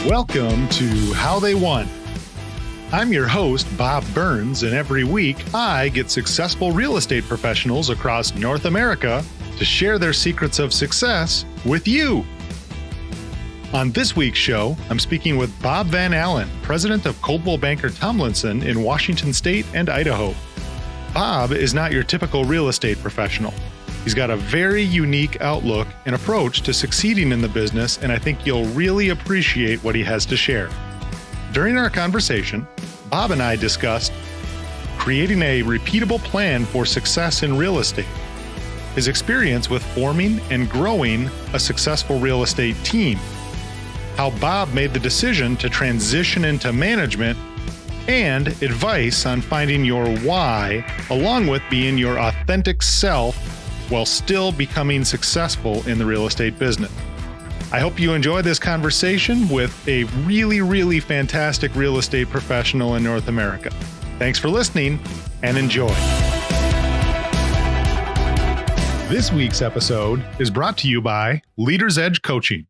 Welcome to How They Won. I'm your host, Bob Burns, and every week I get successful real estate professionals across North America to share their secrets of success with you. On this week's show, I'm speaking with Bob Van Allen, president of Coldwell Banker Tomlinson in Washington State and Idaho. Bob is not your typical real estate professional. He's got a very unique outlook and approach to succeeding in the business, and I think you'll really appreciate what he has to share. During our conversation, Bob and I discussed creating a repeatable plan for success in real estate, his experience with forming and growing a successful real estate team, how Bob made the decision to transition into management, and advice on finding your why, along with being your authentic self while still becoming successful in the real estate business. I hope you enjoy this conversation with a really fantastic real estate professional in North America. Thanks for listening and enjoy. This week's episode is brought to you by Leaders Edge Coaching.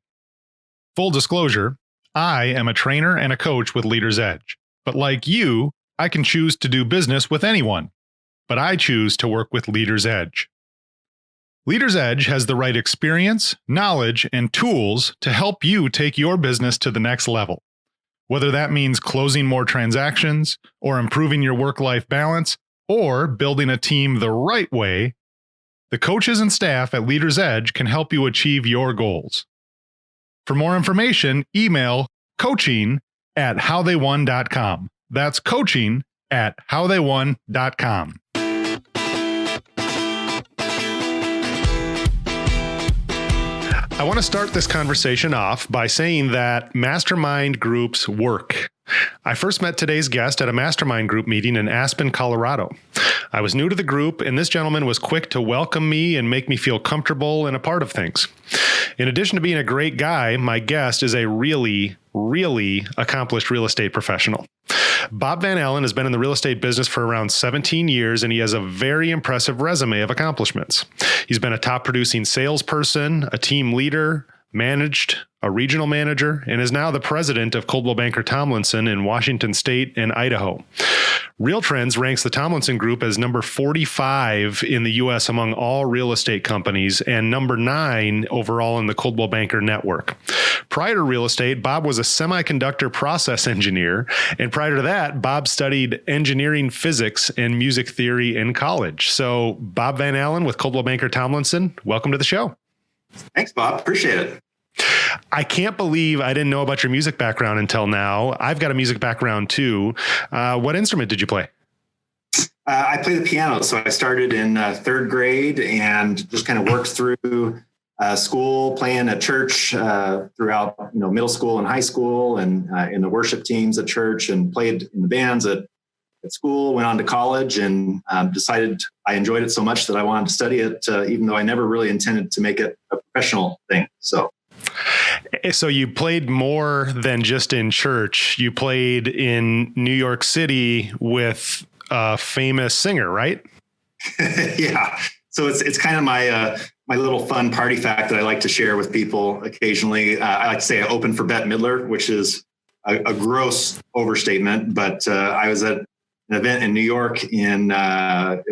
Full disclosure, I am a trainer and a coach with Leaders Edge, but like you, I can choose to do business with anyone, but I choose to work with Leaders Edge. Leaders Edge has the right experience, knowledge, and tools to help you take your business to the next level. Whether that means closing more transactions, or improving your work-life balance, or building a team the right way, the coaches and staff at Leaders Edge can help you achieve your goals. For more information, email coaching@howtheywon.com. That's coaching@howtheywon.com. I want to start this conversation off by saying that mastermind groups work. I first met today's guest at a mastermind group meeting in Aspen, Colorado. I was new to the group, and this gentleman was quick to welcome me and make me feel comfortable and a part of things. In addition to being a great guy, my guest is a really accomplished real estate professional. Bob Van Allen has been in the real estate business for around 17 years, and he has a very impressive resume of accomplishments. He's been a top producing salesperson, a team leader, managed a regional manager, and is now the president of Coldwell Banker Tomlinson in Washington State and Idaho. Real Trends ranks the Tomlinson Group as number 45 in the U.S. among all real estate companies and number 9 overall in the Coldwell Banker network. Prior to real estate, Bob was a semiconductor process engineer, and prior to that, Bob studied engineering, physics, and music theory in college. So, Bob Van Allen with Coldwell Banker Tomlinson, welcome to the show. Thanks, Bob. Appreciate it. I can't believe I didn't know about your music background until now. I've got a music background too. What instrument did you play? I play the piano. So I started in third grade and just kind of worked through school, playing at church throughout middle school and high school, and in the worship teams at church, and played in the bands at school. Went on to college and decided I enjoyed it so much that I wanted to study it, even though I never really intended to make it a professional thing. So you played more than just in church. You played in New York City with a famous singer, right? Yeah. So it's kind of my little fun party fact that I like to share with people occasionally. I like to say I opened for Bette Midler, which is a gross overstatement. But I was at an event in New York it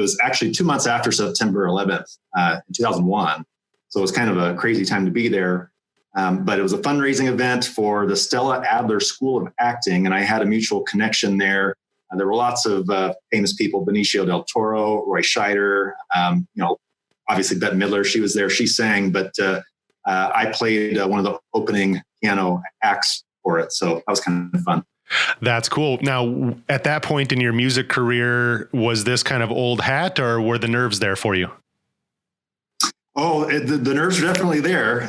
was actually 2 months after September 11th in 2001. So it was kind of a crazy time to be there. But it was a fundraising event for the Stella Adler School of Acting, and I had a mutual connection there. There were lots of famous people: Benicio del Toro, Roy Scheider, obviously Bette Midler. She was there; she sang, but I played one of the opening piano acts for it. So that was kind of fun. That's cool. Now, at that point in your music career, was this kind of old hat, or were the nerves there for you? Oh, the nerves are definitely there.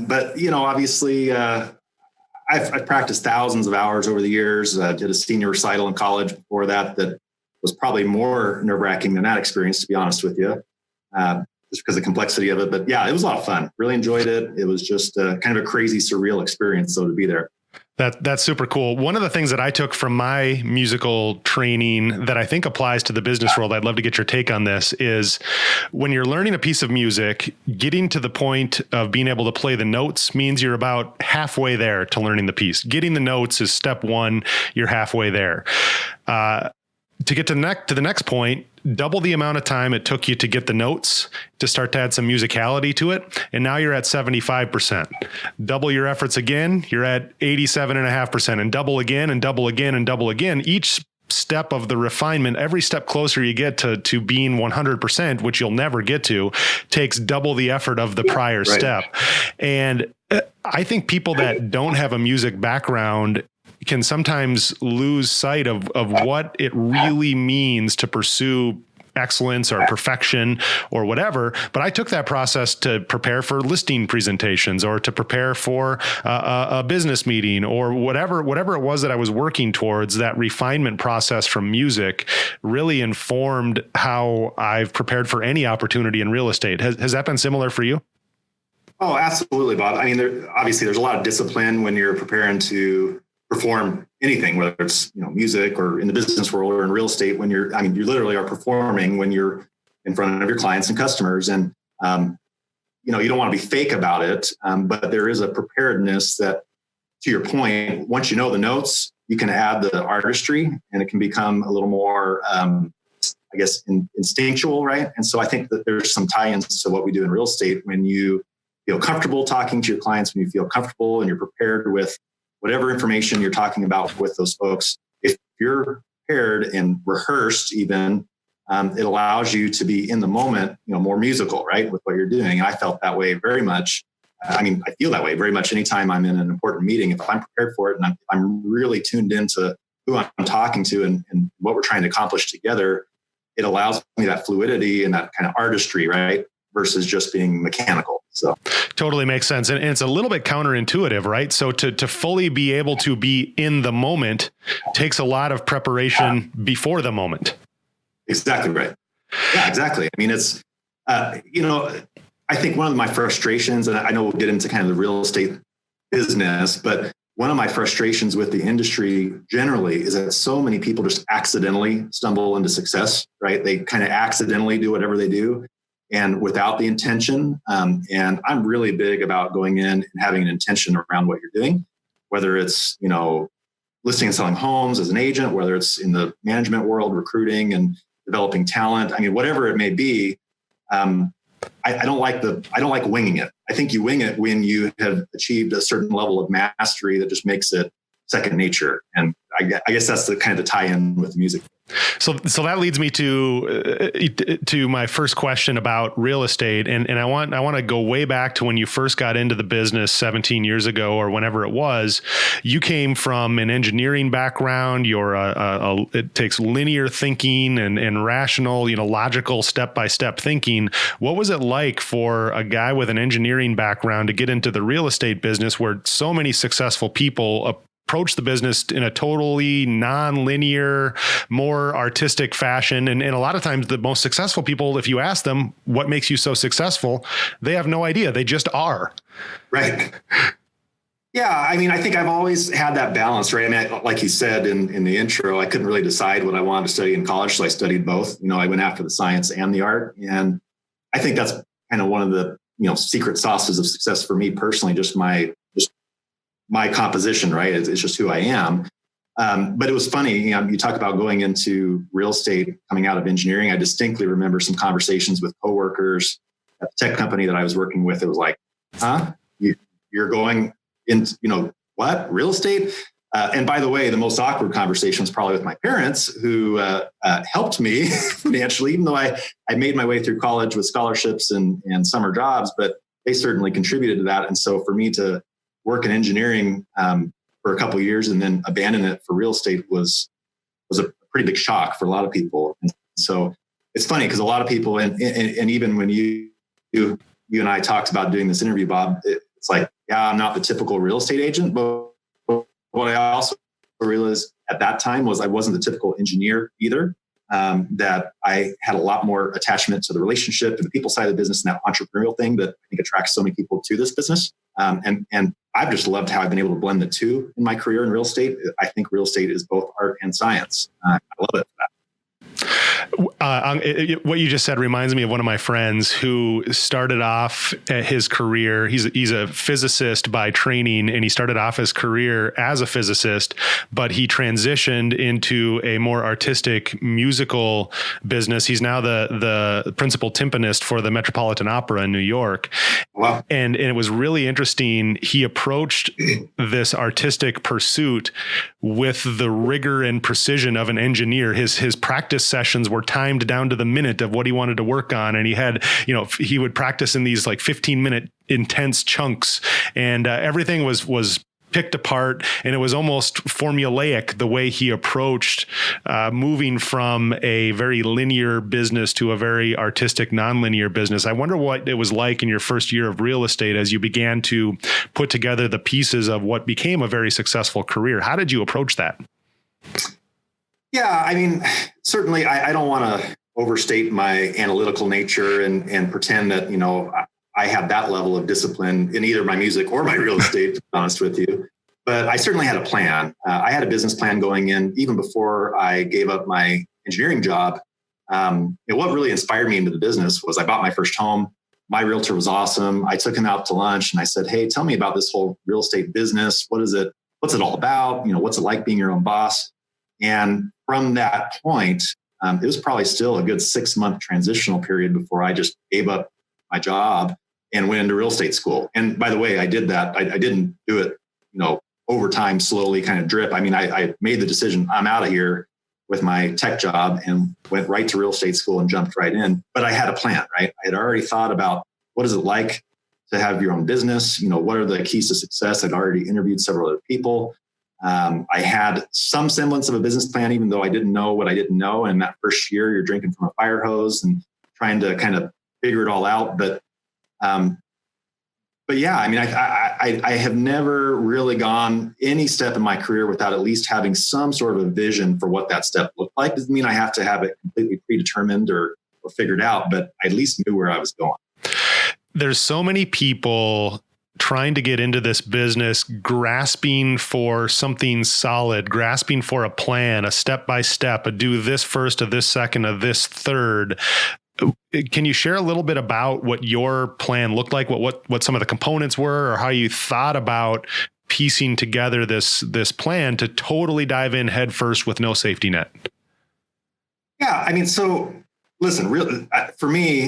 But, obviously I've practiced thousands of hours over the years. Did a senior recital in college before that was probably more nerve-wracking than that experience, to be honest with you, just because of the complexity of it. But yeah, it was a lot of fun. Really enjoyed it. It was just kind of a crazy, surreal experience, though, to be there. That's super cool. One of the things that I took from my musical training that I think applies to the business world, I'd love to get your take on this, is when you're learning a piece of music, getting to the point of being able to play the notes means you're about halfway there to learning the piece. Getting the notes is step one. You're halfway there. To get to the next point, double the amount of time it took you to get the notes to start to add some musicality to it. And now you're at 75%. Double your efforts again, you're at 87.5%, and double again and double again and double again. Each step of the refinement, every step closer you get to being 100%, which you'll never get to, takes double the effort of the prior step. And I think people that don't have a music background can sometimes lose sight of what it really means to pursue excellence or perfection or whatever. But I took that process to prepare for listing presentations or to prepare for a business meeting or whatever it was that I was working towards. That refinement process from music really informed how I've prepared for any opportunity in real estate. Has that been similar for you? Oh, absolutely, Bob. I mean, obviously there's a lot of discipline when you're preparing to perform anything, whether it's music or in the business world or in real estate. When you literally are performing when you're in front of your clients and customers, and you don't want to be fake about it. But there is a preparedness that, to your point, once you know the notes, you can add the artistry, and it can become a little more, instinctual, right? And so I think that there's some tie-ins to what we do in real estate. When you feel comfortable talking to your clients, when you feel comfortable and you're prepared with whatever information you're talking about with those folks, if you're prepared and rehearsed even, it allows you to be in the moment, more musical, right, with what you're doing. And I felt that way very much. I feel that way very much anytime I'm in an important meeting. If I'm prepared for it and I'm really tuned into who I'm talking to and what we're trying to accomplish together, it allows me that fluidity and that kind of artistry, right, versus just being mechanical. So totally makes sense. And it's a little bit counterintuitive, right? So to fully be able to be in the moment takes a lot of preparation before the moment. Exactly right. Yeah, exactly. I mean, it's, I think one of my frustrations, and I know we'll get into kind of the real estate business, but one of my frustrations with the industry generally is that so many people just accidentally stumble into success, right? They kind of accidentally do whatever they do, and without the intention. And I'm really big about going in and having an intention around what you're doing, whether it's, listing and selling homes as an agent, whether it's in the management world, recruiting and developing talent. I mean, whatever it may be. I don't like winging it. I think you wing it when you have achieved a certain level of mastery that just makes it second nature. And I guess that's the kind of the tie-in with music. So that leads me to my first question about real estate. And I want to go way back to when you first got into the business 17 years ago or whenever it was. You came from an engineering background. It takes linear thinking and rational, logical step-by-step thinking. What was it like for a guy with an engineering background to get into the real estate business where so many successful people approach the business in a totally non-linear, more artistic fashion? And a lot of times the most successful people, if you ask them what makes you so successful, they have no idea. They just are. Right. Yeah. I mean, I think I've always had that balance, right? I mean, like you said in the intro, I couldn't really decide what I wanted to study in college. So I studied both. I went after the science and the art. And I think that's kind of one of the, secret sauces of success for me personally, just my composition, right? It's just who I am. But it was funny, you talk about going into real estate, coming out of engineering. I distinctly remember some conversations with coworkers at the tech company that I was working with. It was like, you're going into, what, real estate? And by the way, the most awkward conversation was probably with my parents, who helped me financially, even though I made my way through college with scholarships and summer jobs, but they certainly contributed to that. And so for me to work in engineering for a couple of years and then abandon it for real estate was a pretty big shock for a lot of people. And so it's funny because a lot of people, and even when you and I talked about doing this interview, Bob, it's like, yeah, I'm not the typical real estate agent, but what I also realized at that time was I wasn't the typical engineer either. That I had a lot more attachment to the relationship and the people side of the business and that entrepreneurial thing that I think attracts so many people to this business. And I've just loved how I've been able to blend the two in my career in real estate. I think real estate is both art and science. I love it for that. What you just said reminds me of one of my friends who started off his career. He's a physicist by training, and he started off his career as a physicist, but he transitioned into a more artistic musical business. He's now the principal timpanist for the Metropolitan Opera in New York. Wow. And it was really interesting. He approached this artistic pursuit with the rigor and precision of an engineer. His practice sessions were timed down to the minute of what he wanted to work on. And he had, he would practice in these like 15-minute intense chunks, and everything was picked apart, and it was almost formulaic the way he approached moving from a very linear business to a very artistic, nonlinear business. I wonder what it was like in your first year of real estate as you began to put together the pieces of what became a very successful career. How did you approach that? Yeah, I mean, certainly I don't want to overstate my analytical nature and pretend that, I have that level of discipline in either my music or my real estate, to be honest with you. But I certainly had a plan. I had a business plan going in even before I gave up my engineering job. What really inspired me into the business was I bought my first home. My realtor was awesome. I took him out to lunch and I said, "Hey, tell me about this whole real estate business. What is it? What's it all about? What's it like being your own boss?" And from that point, it was probably still a good 6-month transitional period before I just gave up my job and went into real estate school. And by the way, I did that. I didn't do it, over time, slowly kind of drip. I mean, I made the decision, I'm out of here with my tech job, and went right to real estate school and jumped right in. But I had a plan, right? I had already thought about what is it like to have your own business? What are the keys to success? I'd already interviewed several other people. I had some semblance of a business plan, even though I didn't know what I didn't know. And that first year, you're drinking from a fire hose and trying to kind of figure it all out. But yeah, I mean, I have never really gone any step in my career without at least having some sort of a vision for what that step looked like. Doesn't mean I have to have it completely predetermined or figured out, but I at least knew where I was going. There's so many people trying to get into this business, grasping for something solid, grasping for a plan, a step-by-step, a do this first, a this second, a this third. Can you share a little bit about what your plan looked like, what some of the components were, or how you thought about piecing together this plan to totally dive in head first with no safety net? Yeah, I mean, so listen, for me,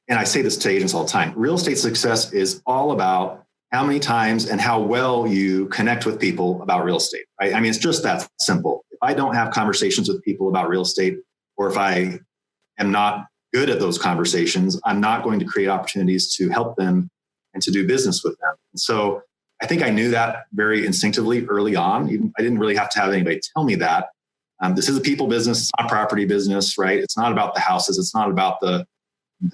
and I say this to agents all the time, real estate success is all about how many times and how well you connect with people about real estate, right? I mean, it's just that simple. If I don't have conversations with people about real estate, or if I am not good at those conversations, I'm not going to create opportunities to help them and to do business with them. And so I think I knew that very instinctively early on. Even I didn't really have to have anybody tell me that. This is a people business. It's not a property business, right? It's not about the houses. It's not about the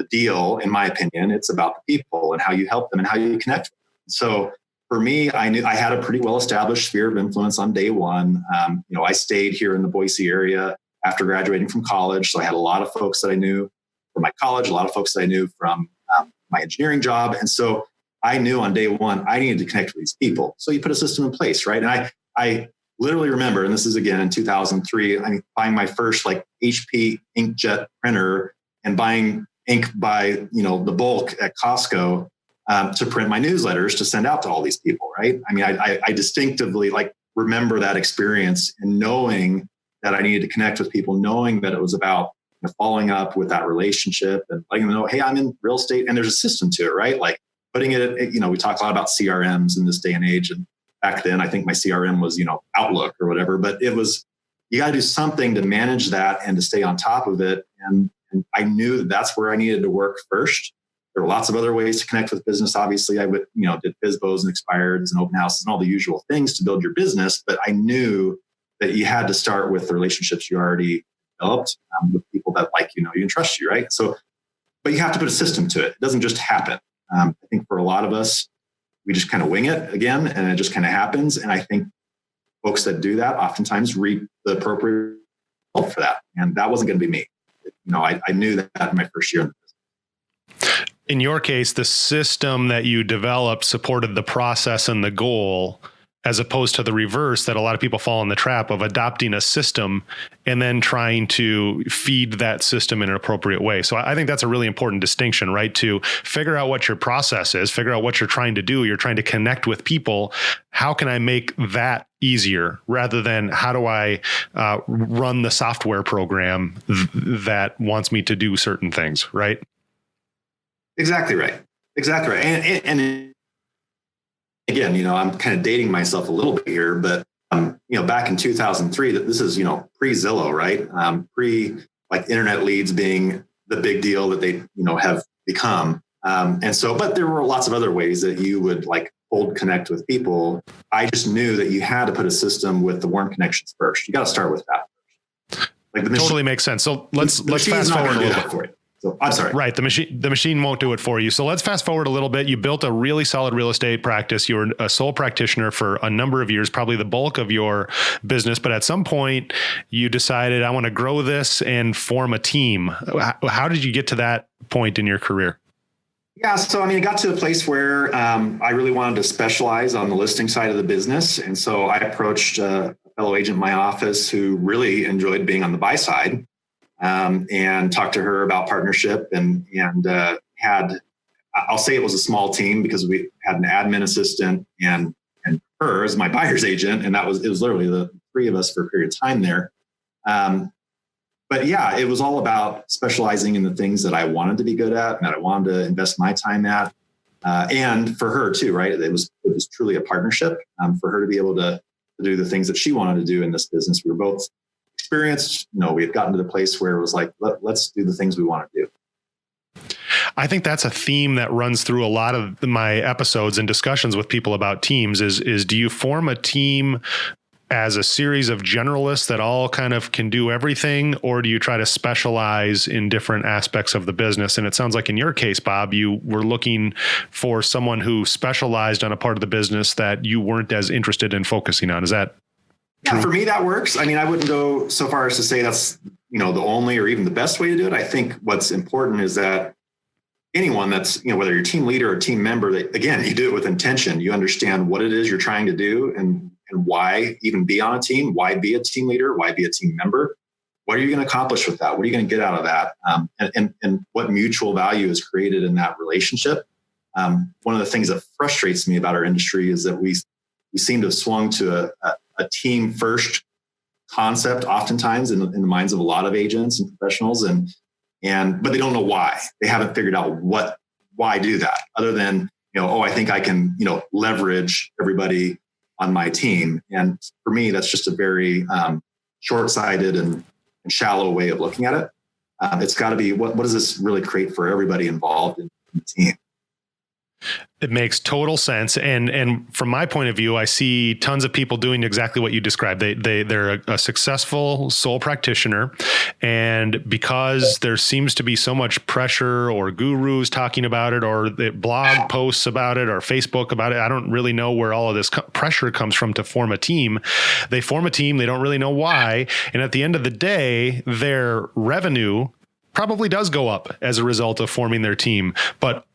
deal, in my opinion. It's about the people and how you help them and how you connect with them. So for me, I knew I had a pretty well-established sphere of influence on day one. I stayed here in the Boise area after graduating from college. So I had a lot of folks that I knew from my college, a lot of folks that I knew from my engineering job. And so I knew on day one, I needed to connect with these people. So you put a system in place, right? And I literally remember, and this is again in 2003, buying my first like HP inkjet printer and buying ink by, the bulk at Costco to print my newsletters to send out to all these people, right? I mean, I distinctively remember that experience and knowing that I needed to connect with people, knowing that it was about following up with that relationship and letting them know, hey, I'm in real estate, and there's a system to it, right? Like putting it, we talk a lot about CRMs in this day and age. And back then, I think my CRM was, Outlook or whatever, but it was, you got to do something to manage that and to stay on top of it. And I knew that's where I needed to work first. There were lots of other ways to connect with business. Obviously, I would, did FSBOs and expireds and open houses and all the usual things to build your business. But I knew that you had to start with the relationships you already developed with people that like you and trust you, right? So, but you have to put a system to it. It doesn't just happen. I think for a lot of us, we just kind of wing it again, and it just kind of happens. And I think folks that do that oftentimes reap the appropriate result for that. And that wasn't going to be me. I knew that in my first year in the business. In your case, the system that you developed supported the process and the goal, as opposed to the reverse that a lot of people fall in the trap of adopting a system and then trying to feed that system in an appropriate way. So I think that's a really important distinction, right? To figure out what your process is, figure out what you're trying to do. You're trying to connect with people. How can I make that easier rather than how do I run the software program that wants me to do certain things, right? Exactly right. Exactly right. And again, I'm kind of dating myself a little bit here, but back in 2003, this is pre-Zillow, right? Pre like internet leads being the big deal that they have become, but there were lots of other ways that you would like cold connect with people. I just knew that you had to put a system with the warm connections first. You got to start with that first. Like totally makes sense. So let's fast forward a little bit for you. So I'm sorry. Right. The machine won't do it for you. So let's fast forward a little bit. You built a really solid real estate practice. You were a sole practitioner for a number of years, probably the bulk of your business. But at some point you decided, I want to grow this and form a team. How did you get to that point in your career? Yeah. So, it got to a place where I really wanted to specialize on the listing side of the business. And so I approached a fellow agent in my office who really enjoyed being on the buy side. And talked to her about partnership and had, I'll say it was a small team because we had an admin assistant and her as my buyer's agent. And it was literally the three of us for a period of time there. But yeah, it was all about specializing in the things that I wanted to be good at and that I wanted to invest my time at. And for her too, right? It was truly a partnership for her to be able to do the things that she wanted to do in this business. We were both experienced, we had gotten to the place where it was like, let's do the things we want to do. I think that's a theme that runs through a lot of my episodes and discussions with people about teams is do you form a team as a series of generalists that all kind of can do everything, or do you try to specialize in different aspects of the business? And it sounds like in your case, Bob, you were looking for someone who specialized on a part of the business that you weren't as interested in focusing on. Is that Yeah, for me, that works. I wouldn't go so far as to say that's, the only or even the best way to do it. I think what's important is that anyone that's, whether you're a team leader or team member, that again, you do it with intention. You understand what it is you're trying to do and why even be on a team, why be a team leader, why be a team member? What are you going to accomplish with that? What are you going to get out of that? And what mutual value is created in that relationship? One of the things that frustrates me about our industry is that we seem to have swung to a team first concept oftentimes in the minds of a lot of agents and professionals but they don't know why. They haven't figured out why do that other than, I think I can, leverage everybody on my team. And for me, that's just a very short-sighted and shallow way of looking at it. It's got to be, what does this really create for everybody involved in the team? It makes total sense. And from my point of view, I see tons of people doing exactly what you described. They're a successful sole practitioner. And because there seems to be so much pressure or gurus talking about it or the blog posts about it or Facebook about it, I don't really know where all of this pressure comes from to form a team. They form a team. They don't really know why. And at the end of the day, their revenue probably does go up as a result of forming their team. But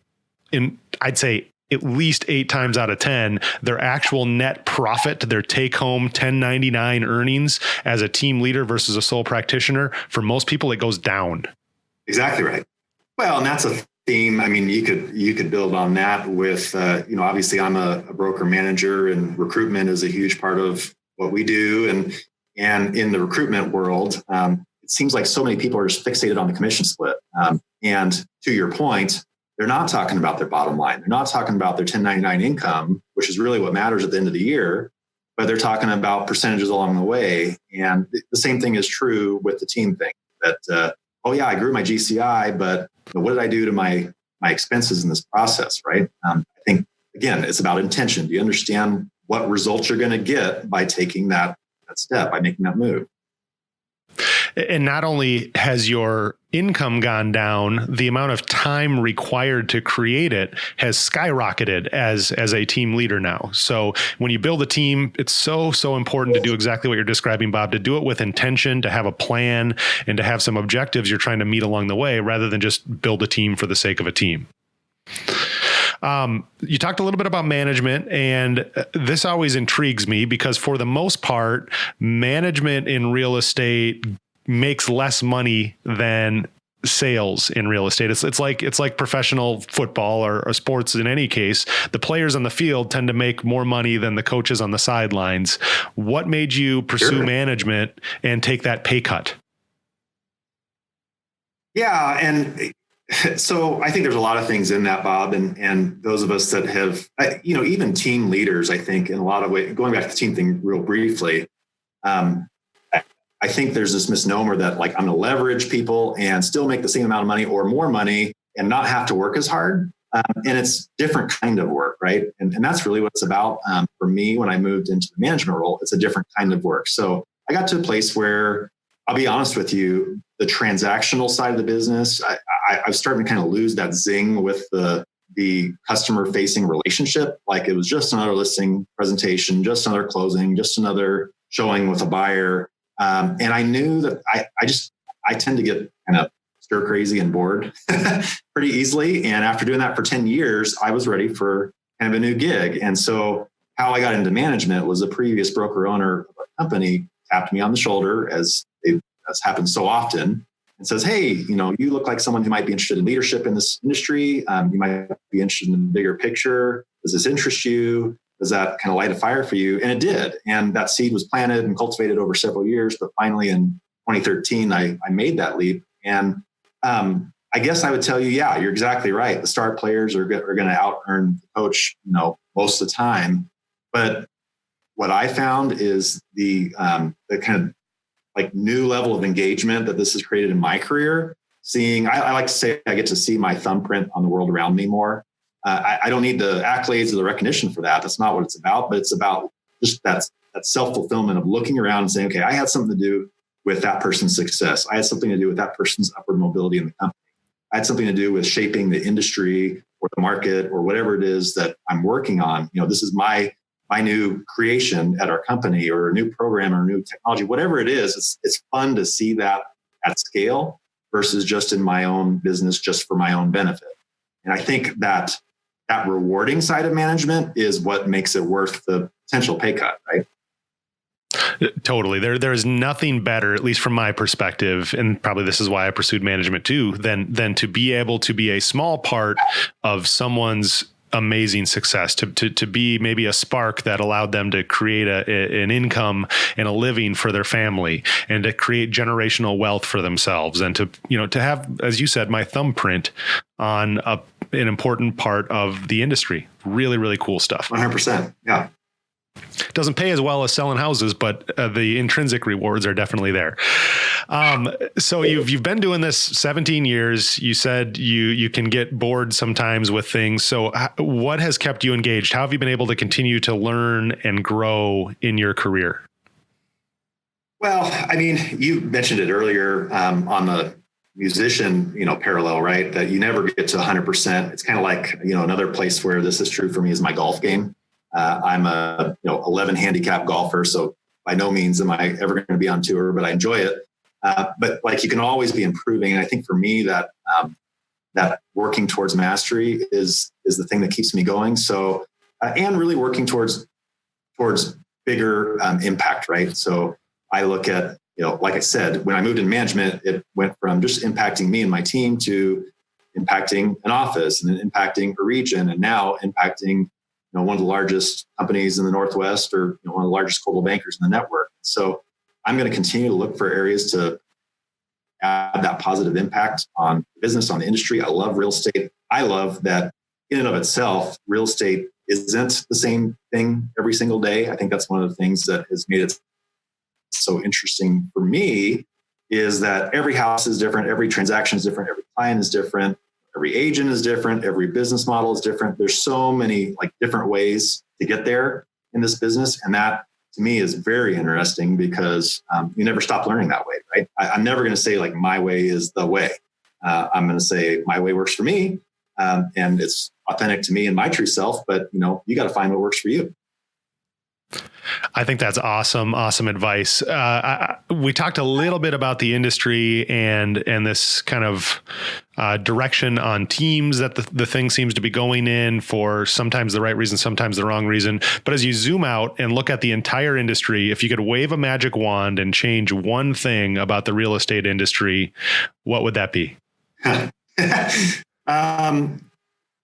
I'd say at least 8 times out of 10, their actual net profit, their take home 1099 earnings as a team leader versus a sole practitioner, for most people, it goes down. Exactly right. Well, and that's a theme. You could build on that with, obviously I'm a broker manager and recruitment is a huge part of what we do. And in the recruitment world, it seems like so many people are just fixated on the commission split. And to your point, they're not talking about their bottom line. They're not talking about their 1099 income, which is really what matters at the end of the year, but they're talking about percentages along the way. And the same thing is true with the team thing that, I grew my GCI, but what did I do to my expenses in this process, right? I think, again, it's about intention. Do you understand what results you're going to get by taking that step, by making that move? And not only has your income gone down, the amount of time required to create it has skyrocketed as a team leader now. So when you build a team, it's so important to do exactly what you're describing, Bob, to do it with intention, to have a plan, and to have some objectives you're trying to meet along the way, rather than just build a team for the sake of a team. You talked a little bit about management, and this always intrigues me because for the most part, management in real estate makes less money than sales in real estate. It's like professional football or sports in any case. The players on the field tend to make more money than the coaches on the sidelines. What made you pursue management and take that pay cut? Yeah. And so I think there's a lot of things in that, Bob, and those of us that have, even team leaders, I think in a lot of ways, going back to the team thing real briefly, I think there's this misnomer that like I'm going to leverage people and still make the same amount of money or more money and not have to work as hard. And it's different kind of work, right? And that's really what it's about. For me, when I moved into the management role, it's a different kind of work. So I got to a place where, I'll be honest with you, the transactional side of the business, I was starting to kind of lose that zing with the customer facing relationship. Like it was just another listing presentation, just another closing, just another showing with a buyer. And I knew that I tend to get kind of stir crazy and bored pretty easily. And after doing that for 10 years, I was ready for kind of a new gig. And so how I got into management was a previous broker owner of a company tapped me on the shoulder, as happens so often, and says, hey, you look like someone who might be interested in leadership in this industry. You might be interested in the bigger picture. Does this interest you? Does that kind of light a fire for you? And it did. And that seed was planted and cultivated over several years. But finally, in 2013, I made that leap. And I guess I would tell you, yeah, you're exactly right. The star players are going to out earn the coach, most of the time. But what I found is the kind of like new level of engagement that this has created in my career. I like to say I get to see my thumbprint on the world around me more. I don't need the accolades or the recognition for that. That's not what it's about, but it's about just that self-fulfillment of looking around and saying, okay, I had something to do with that person's success. I had something to do with that person's upward mobility in the company. I had something to do with shaping the industry or the market or whatever it is that I'm working on. This is my new creation at our company or a new program or new technology, whatever it is. It's fun to see that at scale versus just in my own business, just for my own benefit. And I think that rewarding side of management is what makes it worth the potential pay cut, right? Totally. There's nothing better, at least from my perspective, and probably this is why I pursued management too, than to be able to be a small part of someone's amazing success, to be maybe a spark that allowed them to create an income and a living for their family and to create generational wealth for themselves, and to have, as you said, my thumbprint on an important part of the industry. Really, really cool stuff. 100%. Yeah. Doesn't pay as well as selling houses, but the intrinsic rewards are definitely there. So you've been doing this 17 years. You said you can get bored sometimes with things. So what has kept you engaged? How have you been able to continue to learn and grow in your career? Well, I mean, you mentioned it earlier on the musician, parallel, right? That you never get to 100%. It's kind of like, another place where this is true for me is my golf game. I'm a 11 handicap golfer, so by no means am I ever going to be on tour, but I enjoy it. But like you can always be improving, and I think for me that working towards mastery is the thing that keeps me going. So and really working towards bigger impact, right? So I look at like I said, when I moved in management, it went from just impacting me and my team to impacting an office and then impacting a region, and now impacting one of the largest companies in the Northwest, or one of the largest Coldwell Bankers in the network. So I'm going to continue to look for areas to add that positive impact on business, on the industry. I love real estate. I love that in and of itself, real estate isn't the same thing every single day. I think that's one of the things that has made it so interesting for me, is that every house is different. Every transaction is different. Every client is different. Every agent is different. Every business model is different. There's so many different ways to get there in this business. And that to me is very interesting because you never stop learning that way, right? I'm never going to say my way is the way. I'm going to say my way works for me. And it's authentic to me and my true self, but you got to find what works for you. I think that's awesome. Awesome advice. We talked a little bit about the industry and this kind of direction on teams that the thing seems to be going in for sometimes the right reason, sometimes the wrong reason. But as you zoom out and look at the entire industry, if you could wave a magic wand and change one thing about the real estate industry, what would that be?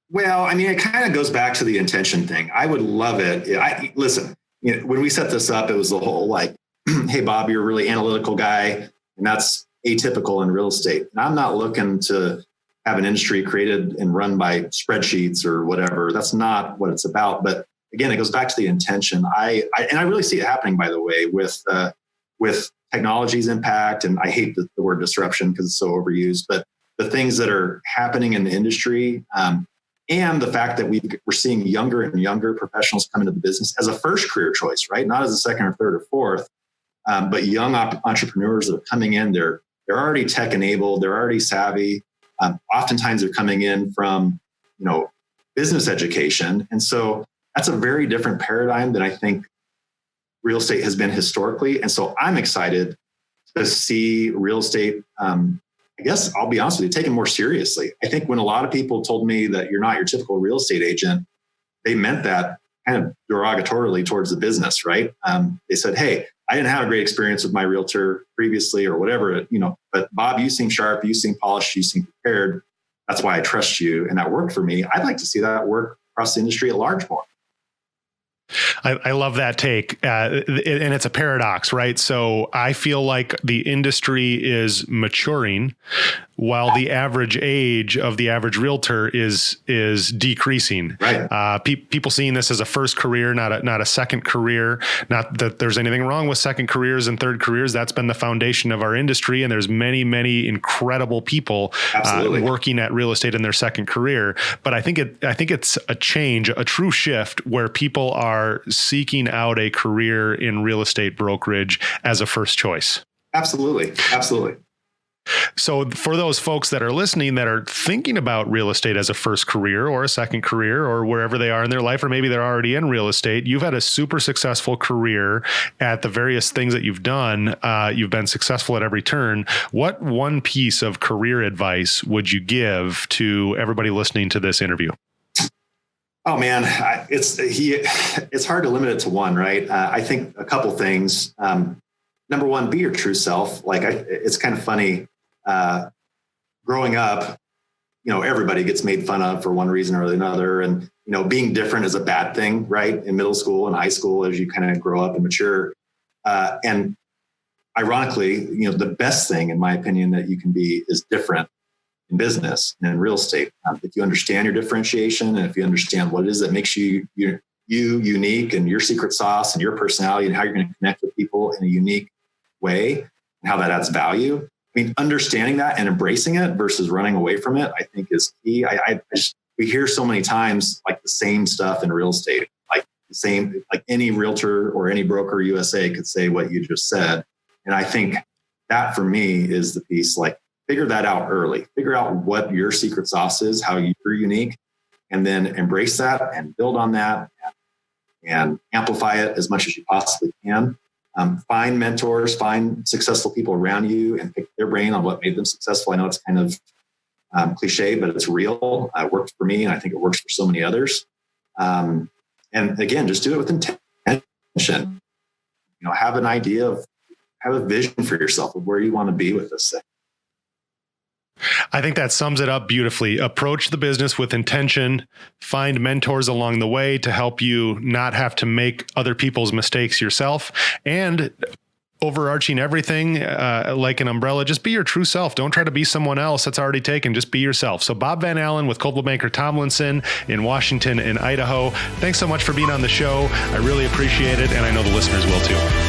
Well, I mean, it kind of goes back to the intention thing. I would love it. Listen, when we set this up, it was the whole like, hey, Bob, you're a really analytical guy, and that's atypical in real estate. And I'm not looking to have an industry created and run by spreadsheets or whatever. That's not what it's about. But again, it goes back to the intention. I really see it happening, by the way, with technology's impact. And I hate the word disruption because it's so overused, but the things that are happening in the industry, and the fact that we're seeing younger and younger professionals come into the business as a first career choice, right? Not as a second or third or fourth, but young entrepreneurs that are coming in, they're already tech enabled, they're already savvy. Oftentimes they're coming in from, business education. And so that's a very different paradigm than I think real estate has been historically. And so I'm excited to see real estate, I guess I'll be honest with you, taken more seriously. I think when a lot of people told me that you're not your typical real estate agent, they meant that kind of derogatorily towards the business, right? They said, hey, I didn't have a great experience with my realtor previously or whatever, but Bob, you seem sharp, you seem polished, you seem prepared. That's why I trust you. And that worked for me. I'd like to see that work across the industry at large more. I love that take. And it's a paradox, right? So I feel like the industry is maturing while the average age of the average realtor is decreasing. Right. People seeing this as a first career, not a second career. Not that there's anything wrong with second careers and third careers. That's been the foundation of our industry. And there's many, many incredible people working at real estate in their second career. But I think it's a change, a true shift where people are seeking out a career in real estate brokerage as a first choice. Absolutely. Absolutely. So for those folks that are listening that are thinking about real estate as a first career or a second career or wherever they are in their life, or maybe they're already in real estate, you've had a super successful career at the various things that you've done. You've been successful at every turn. What one piece of career advice would you give to everybody listening to this interview? Oh man, it's hard to limit it to one, right? I think a couple things. Number one, be your true self. It's kind of funny. Growing up, everybody gets made fun of for one reason or another, and being different is a bad thing, right? In middle school and high school, as you kind of grow up and mature, and ironically, the best thing, in my opinion, that you can be is different in business and in real estate. If you understand your differentiation and if you understand what it is that makes you unique and your secret sauce and your personality and how you're going to connect with people in a unique way and how that adds value. I mean, understanding that and embracing it versus running away from it, I think is key. We hear so many times like the same stuff in real estate, like any realtor or any broker USA could say what you just said. And I think that for me is the piece, like, figure that out early. Figure out what your secret sauce is, how you're unique, and then embrace that and build on that and amplify it as much as you possibly can. Find mentors, find successful people around you and pick their brain on what made them successful. I know it's kind of cliche, but it's real. It worked for me, and I think it works for so many others. And again, just do it with intention. Have an idea have a vision for yourself of where you want to be with this thing. I think that sums it up beautifully. Approach the business with intention, find mentors along the way to help you not have to make other people's mistakes yourself, and overarching everything like an umbrella, just be your true self. Don't try to be someone else that's already taken. Just be yourself. So Bob Van Allen with Coldwell Banker Tomlinson in Washington and Idaho. Thanks so much for being on the show. I really appreciate it, and I know the listeners will too.